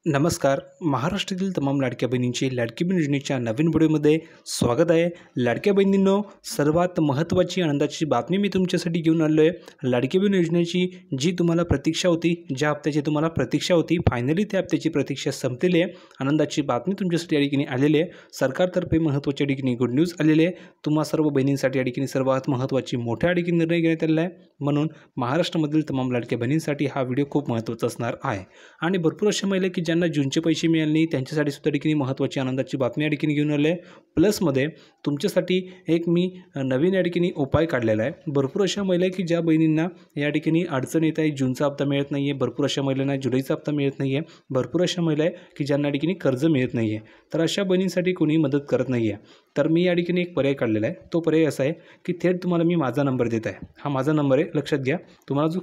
नमस्कार. महाराष्ट्रातील तमाम लाडक्या बहिणींची लाडकी बहीण योजनेच्या नवीन व्हिडिओमध्ये स्वागत आहे. लाडक्या बहिणींनो, सर्वात महत्त्वाची आनंदाची बातमी मी तुमच्यासाठी घेऊन आलो आहे. लाडकी बहीण योजनेची जी तुम्हाला प्रतीक्षा होती, ज्या हप्त्याची तुम्हाला प्रतीक्षा होती, फायनली त्या हप्त्याची प्रतीक्षा संपलेली आहे. आनंदाची बातमी तुमच्यासाठी या ठिकाणी आलेली आहे. सरकारतर्फे महत्त्वाच्या ठिकाणी गुड न्यूज आलेली आहे. तुम्हा सर्व बहिणींसाठी या ठिकाणी सर्वात महत्त्वाची मोठ्या ठिकाणी निर्णय घेण्यात आलेला आहे. म्हणून महाराष्ट्रामधील तमाम लाडक्या बहिणींसाठी हा व्हिडिओ खूप महत्त्वाचा असणार आहे. आणि भरपूर अशा महिला की ज्यांना जूनचे पैसे मिळाले नाही, त्यांच्यासाठी सुद्धा ठिकाणी महत्त्वाची आनंदाची बातमी या ठिकाणी घेऊन आले आहे. प्लसमध्ये तुमच्यासाठी एक मी नवीन या ठिकाणी उपाय काढलेला आहे. भरपूर अशा महिला की ज्या बहिणींना या ठिकाणी अडचण येत आहे, जूनचा हप्ता मिळत नाही आहे, भरपूर अशा महिलांना जुलैचा हप्ता मिळत नाही आहे, भरपूर अशा महिला आहे की ज्यांना या ठिकाणी कर्ज मिळत नाही आहे. तर अशा बहिणींसाठी कोणी मदत करत नाही आहे. तर मी या ठिकाणी एक पर्याय काढलेला आहे. तो पर्याय असा आहे की थेट तुम्हाला मी माझा नंबर देत आहे. हा माझा नंबर आहे, लक्षात घ्या. तुम्हाला जो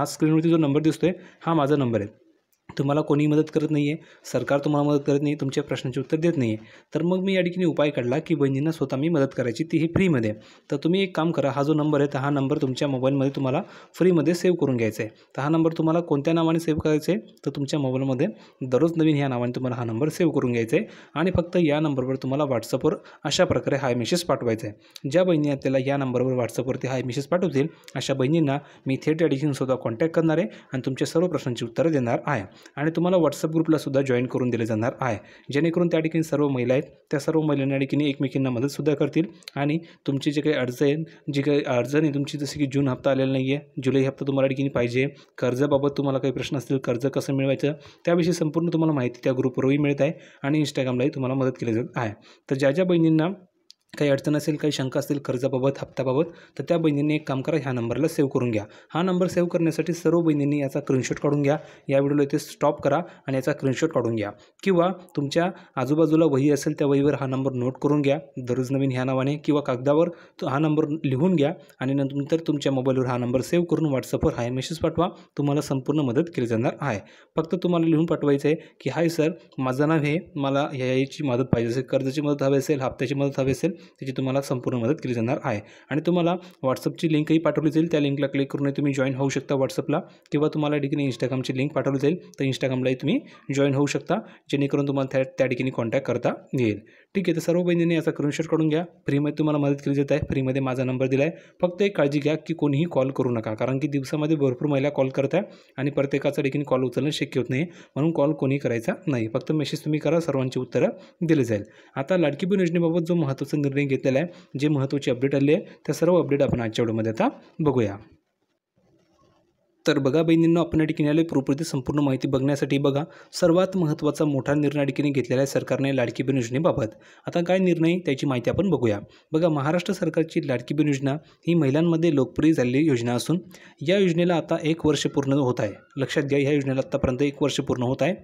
स्क्रीनवरती जो नंबर दिसतोय हा माझा नंबर आहे. तुम्हाला कोणी मदत करत नाही आहे, सरकार तुम्हाला मदत करत नाही, तुमच्या प्रश्नाचे उत्तर देत नाही आहे. तर मग मी या ठिकाणी उपाय काढला की बहिणींना स्वतः मी मदत करायची, तीही फ्रीमध्ये. तर तुम्ही एक काम करा, हा जो नंबर आहे तर हा नंबर तुमच्या मोबाईलमध्ये तुम्हाला फ्रीमध्ये सेव्ह करून घ्यायचा आहे. तर हा नंबर तुम्हाला कोणत्या नावाने सेव्ह करायचा आहे, तर तुमच्या मोबाईलमध्ये दररोज नवीन ह्या नावाने तुम्हाला हा नंबर सेव्ह करून घ्यायचा आहे. आणि फक्त या नंबरवर तुम्हाला व्हॉट्सअपवर अशा प्रकारे हाय मेसेज पाठवायचा आहे. ज्या बहिणी आपल्याला या नंबरवर व्हॉट्सअपवरती हाय मेसेज पाठवतील अशा बहिणींना मी थेट या ठिकाणी स्वतः कॉन्टॅक्ट करणार आहे आणि तुमच्या सर्व प्रश्नांची उत्तरं देणार आहे. आणि तुम्हाला व्हॉट्सअप ग्रुपला सुद्धा जॉईन करून दिले जाणार आहे, जेणेकरून त्या ठिकाणी सर्व महिला आहेत त्या सर्व महिलांना ठिकाणी एकमेकींना मदतसुद्धा करतील. आणि तुमची जे काही अडचण आहे तुमची, जसे की जून हप्ता आलेला नाही आहे, जुलै हप्ता तुम्हाला ठिकाणी पाहिजे, कर्जाबाबत तुम्हाला काही प्रश्न असतील, कर्ज कसं मिळवायचं त्याविषयी संपूर्ण तुम्हाला माहिती त्या ग्रुपवरही मिळत आहे आणि इंस्टाग्रामलाही तुम्हाला मदत केली जात आहे. तर ज्या ज्या बहिणींना काही अडचण असेल, काही शंका असतील कर्जाबाबत, हप्त्याबाबत, तर त्या बहिणींनी एक काम करा, ह्या नंबरला सेव्ह करून घ्या. हा नंबर सेव्ह करण्यासाठी सर्व बहिणींनी याचा स्क्रीनशॉट काढून घ्या. या व्हिडिओला इथे स्टॉप करा आणि याचा स्क्रीनशॉट काढून घ्या. किंवा तुमच्या आजूबाजूला वही असेल त्या वहीवर हा नंबर नोट करून घ्या, दररोज नवीन ह्या नावाने, किंवा कागदावर हा नंबर लिहून घ्या आणि नंतर तुमच्या मोबाईलवर हा नंबर सेव्ह करून व्हॉट्सअपवर हाय मेसेज पाठवा. तुम्हाला संपूर्ण मदत केली जाणार आहे. फक्त तुम्हाला लिहून पाठवायचं आहे की हाय सर, माझं नाव हे, मला याची मदत पाहिजे असेल, कर्जाची मदत हवी असेल, हप्त्याची मदत हवी असेल, त्याची तुम्हाला संपूर्ण मदत केली जाणार आहे. आणि तुम्हाला व्हॉट्सअपची लिंकही पाठवली जाईल. त्या लिंकला क्लिक करून तुम्ही जॉईन होऊ शकता व्हॉट्सअपला. किंवा तुम्हाला ठिकाणी इंस्टाग्रामची लिंक पाठवली जाईल, तर इंस्टाग्रामलाही तुम्ही जॉईन होऊ शकता, जेणेकरून तुम्हाला त्या ठिकाणी कॉन्टॅक्ट करता येईल. ठीक आहे. तर सर्व बहिणींनी याचा स्क्रीनशॉट काढून घ्या. फ्रीमध्ये तुम्हाला मदत केली जात आहे. फ्रीमध्ये माझा नंबर दिला आहे. फक्त एक काळजी घ्या की कोणीही कॉल करू नका, कारण की दिवसामध्ये भरपूर महिला कॉल करत आहे आणि प्रत्येकाचा ठिकाणी कॉल उचलणं शक्य होत नाही. म्हणून कॉल कोणी करायचा नाही. फक्त मेसेज तुम्ही करा, सर्वांची उत्तरं दिली जाईल. आता लाडकी बहीण योजनेबाबत जो महत्त्वाचा निर्णय घेतलेला आहे, जे महत्त्वाची अपडेट आली आहे, त्या सर्व अपडेट आपण आजच्या व्हिडिओमध्ये आता बघूया. तर बघा बहिणींनो, आपण या ठिकाणी आले प्रॉपर्टी संपूर्ण माहिती बघण्यासाठी. बघा, सर्वात महत्त्वाचा मोठा निर्णय या ठिकाणी घेतलेला आहे सरकारने लाडकी बहीण योजनेबाबत. आता काय निर्णय, त्याची माहिती आपण बघूया. बघा, महाराष्ट्र सरकारची लाडकी बहीण योजना ही महिलांमध्ये लोकप्रिय झालेली योजना असून या योजनेला आता 1 वर्ष पूर्ण होत आहे. लक्षात घ्या, ह्या योजनेला आत्तापर्यंत 1 वर्ष पूर्ण होत आहे.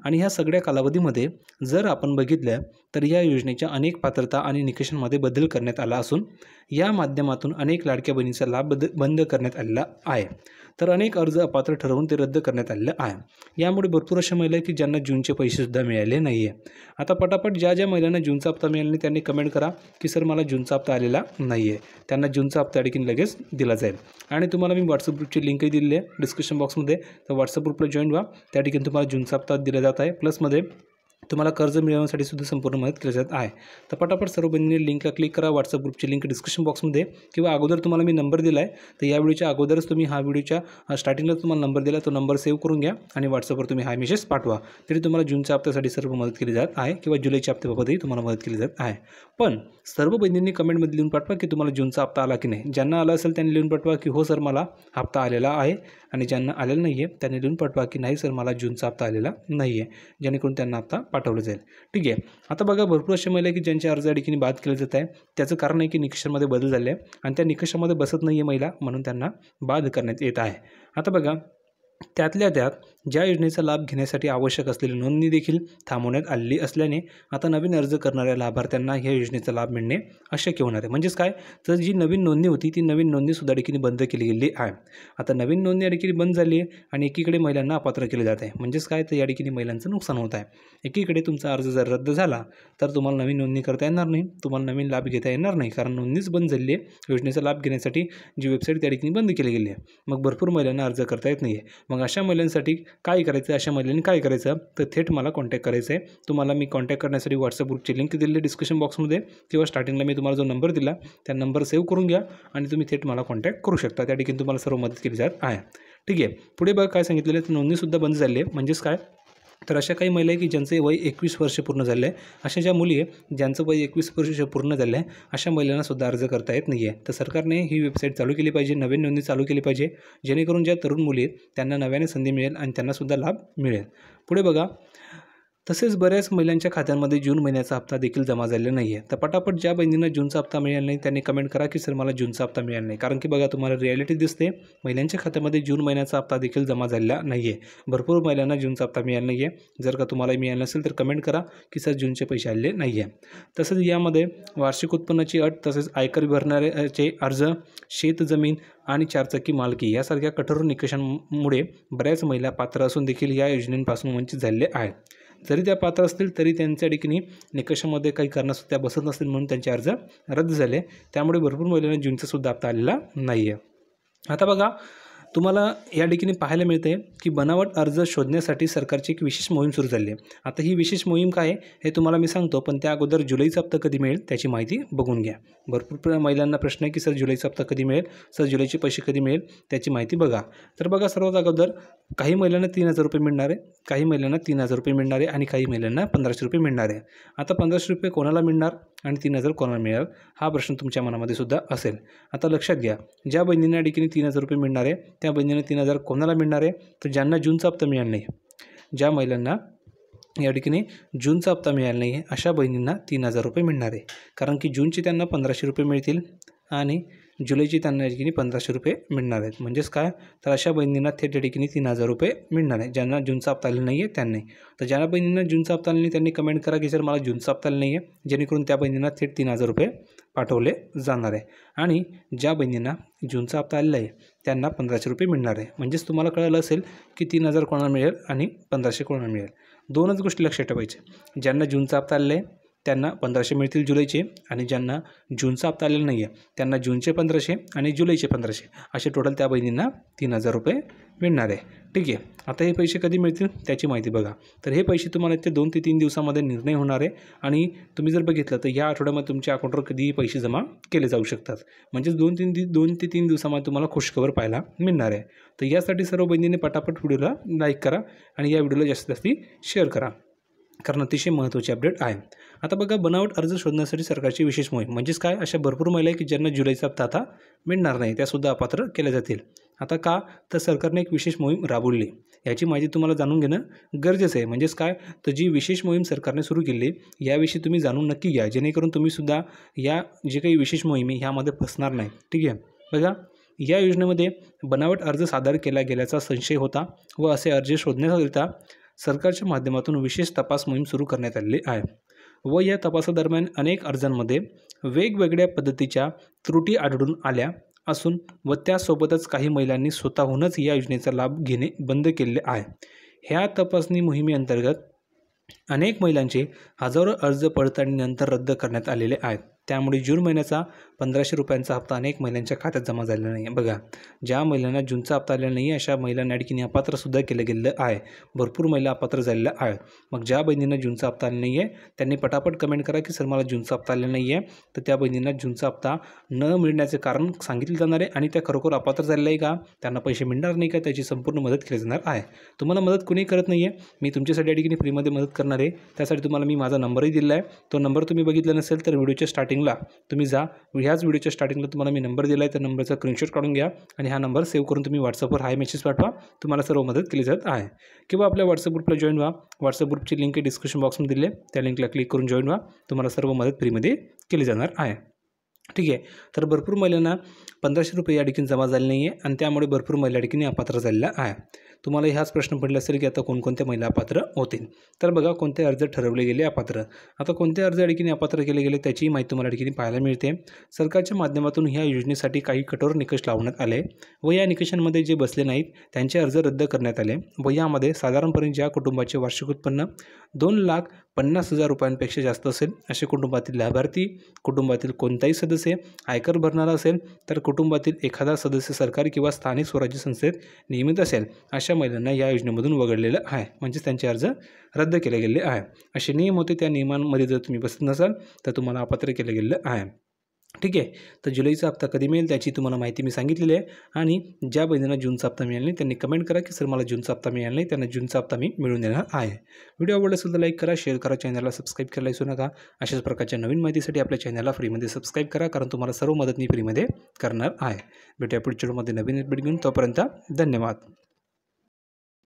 आणि ह्या सगळ्या कालावधीमध्ये जर आपण बघितलं तर या योजनेच्या अनेक पात्रता आणि निकषांमध्ये बदल करण्यात आला असून या माध्यमातून अनेक लाडक्या बहिणींचा लाभ बंद करण्यात आलेला आहे. तर अनेक अर्ज अपात्र ठरवून ते रद्द करण्यात आलेलं आहे. यामुळे भरपूर अशा महिला की ज्यांना जूनचे पैसेसुद्धा मिळाले नाही आहे. आता पटापट ज्या ज्या महिलांना जूनचा हप्ता मिळाला नाही त्यांनी कमेंट करा की सर मला जूनचा हप्ता आलेला नाही आहे. त्यांना जूनचा हप्ता देखील लगेच दिला जाईल. आणि तुम्हाला मी व्हॉट्सअप ग्रुपची लिंकही दिलेली आहे डिस्क्रिप्शन बॉक्समध्ये. तर व्हॉट्सअप ग्रुपला जॉईन व्हा. त्या ठिकाणी तुम्हाला जूनचा हप्ता दिला जात आहे. प्लसमध्ये तुम्हाला कर्ज मिळवण्यासाठी सुद्धा संपूर्ण मदत केली जात आहे. तर पटापट सर्व बहिणींनी लिंकला क्लिक करा. व्हॉट्सअप ग्रुपची लिंक डिस्क्रिप्शन बॉक्समध्ये, किंवा अगोदर तुम्हाला मी नंबर दिला आहे, तर या व्हिडिओच्या अगोदरच तुम्ही हा व्हिडिओच्या स्टार्टिंगला तुम्हाला नंबर दिला, तो नंबर सेव्ह करून घ्या आणि व्हॉट्सअपवर तुम्ही हा मेसेज पाठवा. तरी तुम्हाला जूनच्या हप्त्यासाठी सर्व मदत केली जात आहे, किंवा जुलैच्या हप्त्याबाबतही तुम्हाला मदत केली जात आहे. पण सर्व बहिणींनी कमेंटमध्ये लिहून पाठवा की तुम्हाला जूनचा हप्ता आला की नाही. ज्यांना आला असेल त्यांनी लिहून पाठवा की हो सर मला हप्ता आलेला आहे, आणि ज्यांना आलेला नाही आहे त्यांनी लिहून पाठवा की नाही सर मला जूनचा हप्ता आलेला नाही आहे, जेणेकरून त्यांना हप्ता पाठवला जाईल. ठीक आहे. आता बघा, भरपूर अशा महिला की ज्यांच्या अर्ज या ठिकाणी बाद केले जात आहे. त्याचं कारण आहे की निकषांमध्ये बदल झाले आहे आणि त्या निकषामध्ये बसत नाही आहे महिला, म्हणून त्यांना बाद करण्यात येत आहे. आता बघा, त्यातल्या त्यात ज्या योजनेचा लाभ घेण्यासाठी आवश्यक असलेली नोंदणी देखील थांबवण्यात आलेली असल्याने आता नवीन अर्ज करणाऱ्या लाभार्थ्यांना ह्या योजनेचा लाभ मिळणे अशक्य होणार आहे. म्हणजेच काय, तर जी नवीन नोंदणी होती ती नवीन नोंदणीसुद्धा ठिकाणी बंद केली गेली आहे. आता नवीन नोंदणी या ठिकाणी बंद झाली आहे आणि एकीकडे महिलांना अपात्र केले जात आहे. म्हणजेच काय, तर या ठिकाणी महिलांचं नुकसान होत आहे. एकीकडे तुमचा अर्ज जर रद्द झाला तर तुम्हाला नवीन नोंदणी करता येणार नाही, तुम्हाला नवीन लाभ घेता येणार नाही, कारण नोंदणीच बंद झाली आहे. योजनेचा लाभ घेण्यासाठी जी वेबसाईट त्या ठिकाणी बंद केली गेली आहे. मग भरपूर महिलांना अर्ज करता येत नाही आहे. मग अशा महिलांसाठी काय करायचं, अशा महिलांनी काय करायचं, तर थेट मला कॉन्टॅक्ट करायचं आहे. तुम्हाला मी कॉन्टॅक्ट करण्यासाठी व्हॉट्सअप ग्रुपची लिंक दिलेली डिस्क्रिप्शन बॉक्समध्ये किंवा स्टार्टिंगला मी तुम्हाला जो नंबर दिला त्या नंबर सेव्ह करून घ्या आणि तुम्ही थेट मला कॉन्टॅक्ट करू शकता. त्या ठिकाणी तुम्हाला सर्व मदत केली जात आहे. ठीक आहे. पुढे बघा काय सांगितलेलं आहे, तर नोंदणीसुद्धा बंद झाली आहे. म्हणजेच काय, तर अशा काही महिला आहे की ज्यांचे वय 21 वर्ष पूर्ण झाले आहे. अशा ज्या मुली आहे ज्यांचं वय 21 वर्ष पूर्ण झालं आहे अशा महिलांनासुद्धा अर्ज करता येत नाही आहे. तर सरकारने ही वेबसाईट चालू केली पाहिजे, नवीन नोंदणी चालू केली पाहिजे, जेणेकरून ज्या तरुण मुली आहेत त्यांना नव्याने संधी मिळेल आणि त्यांनासुद्धा लाभ मिळेल. पुढे बघा, तसेच बऱ्याच महिलांच्या खात्यांमध्ये जून महिन्याचा हप्ता देखील जमा झालेला नाही आहे. तर पटापट ज्या बहिणींना जूनचा हप्ता मिळाला नाही त्यांनी कमेंट करा की सर मला जूनचा हप्ता मिळाला नाही. कारण की बघा तुम्हाला रिॲलिटी दिसते, महिलांच्या खात्यामध्ये जून महिन्याचा हप्ता देखील जमा झालेला नाही आहे. भरपूर महिलांना जूनचा हप्ता मिळाला नाही आहे. जर का तुम्हाला मिळाला नसेल तर कमेंट करा की सर जूनचे पैसे आलेले नाही आहे. तसंच यामध्ये वार्षिक उत्पन्नाची अट, तसेच आयकर भरणाऱ्याचे अर्ज, शेत जमीन आणि चारचाकी मालकी यासारख्या कठोर निकषांमुळे बऱ्याच महिला पात्र असून देखील या योजनेपासून वंचित झालेले आहेत. जरी त्या पात्र असतील तरी त्यांच्या ठिकाणी निकषामध्ये काही कारणास्तव त्या बसत नसतील म्हणून त्यांचे अर्ज रद्द झाले. त्यामुळे भरपूर महिलांना जूनचासुद्धा हप्ता आलेला नाही आहे. आता बघा, तुम्हाला या ठिकाणी पाहायला मिळते की बनावट अर्ज शोधण्यासाठी सरकारची एक विशेष मोहीम सुरू झाली आहे. आता ही विशेष मोहीम काय आहे हे तुम्हाला मी सांगतो, पण त्या अगोदर जुलैचा हप्ता कधी मिळेल त्याची माहिती बघून घ्या. भरपूर महिलांना प्रश्न आहे की सर जुलैचा हप्ता कधी मिळेल, सर जुलैचे पैसे कधी मिळेल, त्याची माहिती बघा. तर बघा, सर्वात अगोदर काही महिलांना 3,000 रुपये मिळणार आहे, काही महिलांना 3,000 रुपये मिळणार आहे आणि काही महिलांना 1,500 रुपये मिळणार आहे. आता 1,500 रुपये कोणाला मिळणार आणि 3,000 कोणाला मिळेल हा प्रश्न तुमच्या मनामध्ये सुद्धा असेल. आता लक्षात घ्या, ज्या बहिणींना ठिकाणी 3,000 रुपये मिळणार आहे त्या बहिणींना 3,000 कोणाला मिळणार आहे, तर ज्यांना जूनचा हप्ता मिळाला नाही, ज्या महिलांना या ठिकाणी जूनचा हप्ता मिळाला नाही आहे अशा बहिणींना 3,000 रुपये मिळणार आहे. कारण की जूनचे त्यांना 1,500 रुपये मिळतील आणि जुलैची त्यांना या ठिकाणी 1,500 रुपये मिळणार आहेत. म्हणजेच काय, तर अशा बहिणींना थेट या ठिकाणी 3,000 रुपये मिळणार आहे. ज्यांना जूनचा हप्ता आलेला नाही आहे त्यांनी. तर ज्या बहिणींना जूनचा हप्ता आला नाही त्यांनी कमेंट करा की सर मला जूनचा हप्ता आला नाही आहे, जेणेकरून त्या बहिणींना थेट 3,000 रुपये पाठवले जाणार आहे. आणि ज्या बहिणींना जूनचा हप्ता आलेला आहे त्यांना 1,500 रुपये मिळणार आहे. म्हणजेच तुम्हाला कळलं असेल की 3,000 कोणाला मिळेल आणि 1,500 कोणाला मिळेल. दोनच गोष्टी लक्षात ठेवायच्या, ज्यांना जूनचा हप्ता आलेला आहे त्यांना 1,500 मिळतील जुलैचे, आणि ज्यांना जूनचा हप्ता आलेला नाही आहे त्यांना जूनचे 1,500 आणि जुलैचे 1,500 असे टोटल त्या बहिणींना 3,000 रुपये मिळणार आहे. ठीक आहे. आता हे पैसे कधी मिळतील त्याची माहिती बघा. तर हे पैसे तुम्हाला ते 2 ते 3 दिवसामध्ये निर्णय होणार आहे आणि तुम्ही जर बघितलं तर या आठवड्यामध्ये तुमच्या अकाउंटवर कधीही पैसे जमा केले जाऊ शकतात. म्हणजेच 2 ते 3 दिवसामध्ये तुम्हाला खुशखबर पाहायला मिळणार आहे. तर यासाठी सर्व बहिणींनी पटापट व्हिडिओला लाईक करा आणि या व्हिडिओला जास्तीत जास्त शेअर करा, कारण अतिशय महत्त्वाची अपडेट आहे. आता बघा, बनावट अर्ज शोधण्यासाठी सरकारची विशेष मोहीम. म्हणजेच काय, अशा भरपूर महिला आहे की ज्यांना जुलैचा हप्ता आता मिळणार नाही, त्यासुद्धा अपात्र केल्या जातील. आता का, तर सरकारने एक विशेष मोहीम राबवली, याची माहिती तुम्हाला जाणून घेणं गरजेचं आहे. म्हणजेच काय, तर जी विशेष मोहीम सरकारने सुरू केली याविषयी तुम्ही जाणून नक्की घ्या, जेणेकरून तुम्हीसुद्धा या जे काही विशेष मोहीम आहे ह्यामध्ये फसणार नाही. ठीक आहे. बघा, या योजनेमध्ये बनावट अर्ज सादर केला गेल्याचा संशय होता व असे अर्ज शोधण्याकरिता सरकारच्या माध्यमातून विशेष तपास मोहीम सुरू करण्यात आलेली आहे व या तपासादरम्यान अनेक अर्जांमध्ये वेगवेगळ्या पद्धतीच्या त्रुटी आढळून आल्या असून व त्यासोबतच काही महिलांनी स्वतःहूनच या योजनेचा लाभ घेणे बंद केलेले आहे. ह्या तपासणी मोहिमेअंतर्गत अनेक महिलांचे हजारो अर्ज पडताळणीनंतर रद्द करण्यात आलेले आहेत. त्यामुळे जून महिन्याचा 1,500 रुपयांचा हप्ता अनेक महिलांच्या खात्यात जमा झालेला नाही आहे. बघा, ज्या महिलांना जूनचा हप्ता आलेला नाही आहे अशा महिलांना ठिकाणी अपात्रसुद्धा केलं गेलेलं आहे. भरपूर महिला अपात्र झालेल्या आहेत. मग ज्या बहिणींना जूनचा हप्ता आलेला नाही आहे त्यांनी पटापट कमेंट करा की सर मला जूनचा हप्ता आलेला नाही आहे. तर त्या बहिणींना जूनचा हप्ता न मिळण्याचे कारण सांगितले जाणार आहे आणि त्या खरोखर अपात्र झालेल्या आहे का, त्यांना पैसे मिळणार नाही का, त्याची संपूर्ण मदत केली जाणार आहे. तुम्हाला मदत कोणी करत नाही आहे, मी तुमच्यासाठी या ठिकाणी फ्रीमध्ये मदत करणार आहे. त्यासाठी तुम्हाला मी माझा नंबरही दिला आहे. तो नंबर तुम्ही बघितला नसेल तर व्हिडिओच्या स्टार्टिंगला तुम्ही जा, ह्याच व्हिडिओच्या स्टार्टिंगला तुम्हाला मी नंबर दिला आहे, त्या नंबरचा स्क्रीनशॉट काढून घ्या आणि हा नंबर सेव्ह करून तुम्ही व्हॉट्सअपवर हाय मेसेज पाठवा. तुम्हाला सर्व मदत केली जात आहे. किंवा आपल्या व्हॉट्सअप ग्रुपला जॉईन व्हा. व्हॉट्सअप ग्रुपची लिंक डिस्क्रिप्शन बॉक्समध्ये दिली आहे, त्या लिंकला क्लिक करून जॉईन व्हा. तुम्हाला सर्व मदत फ्रीमध्ये केली जाणार आहे. ठीक आहे. तर भरपूर महिलांना 1,500 रुपये या ठिकाणी जमा झाले नाही आहे आणि त्यामुळे भरपूर महिला ठिकाणी अपात्र झालेल्या आहे. तुम्हाला ह्याच प्रश्न पडला असेल की आता कोणकोणत्या महिला अपात्र होतील. तर बघा, कोणते अर्ज ठरवले गेले अपात्र. आता कोणते अर्ज या ठिकाणी अपात्र केले गेले त्याची माहिती तुम्हाला ठिकाणी पाहायला मिळते. सरकारच्या माध्यमातून ह्या योजनेसाठी काही कठोर निकष लावण्यात आले व या निकषांमध्ये जे बसले नाहीत त्यांचे अर्ज रद्द करण्यात आले व यामध्ये साधारणपणे ज्या कुटुंबाचे वार्षिक उत्पन्न 50,000 रुपयांपेक्षा जास्त असेल असे कुटुंबातील लाभार्थी, कुटुंबातील कोणताही सदस्य आयकर भरणारा असेल, तर कुटुंबातील एखादा सदस्य सरकारी किंवा स्थानिक स्वराज्य संस्थेत नियमित असेल, अशा महिलांना या योजनेमधून वगळलेलं आहे, म्हणजेच त्यांचे अर्ज रद्द केले गेले आहे. असे नियम होते. त्या नियमांमध्ये जर तुम्ही बसत नसाल तर तुम्हाला अपात्र केलं गेलेलं आहे. ठीक आहे. तर जुलैचा हप्ता कधी मिळेल त्याची तुम्हाला माहिती मी सांगितलेली आहे. आणि ज्या बहिणींना जूनचा हप्ता मिळाला नाही त्यांनी कमेंट करा की सर मला जूनचा हप्ता मिळाला नाही, त्यांना जूनचा हप्ता मी मिळवून देणार आहे. व्हिडिओ आवडला असेल तर लाईक करा, शेअर करा, चॅनलला सबस्क्राईब करायला विसरू नका. अशाच प्रकारच्या नवीन माहितीसाठी आपल्या चॅनलला फ्रीमध्ये सबस्क्राईब करा, कारण तुम्हाला सर्व मदत मी फ्रीमध्ये करणार आहे. भेटूया पुढच्या व्हिडिओमध्ये नवीन अपडेट घेऊन. तोपर्यंत धन्यवाद.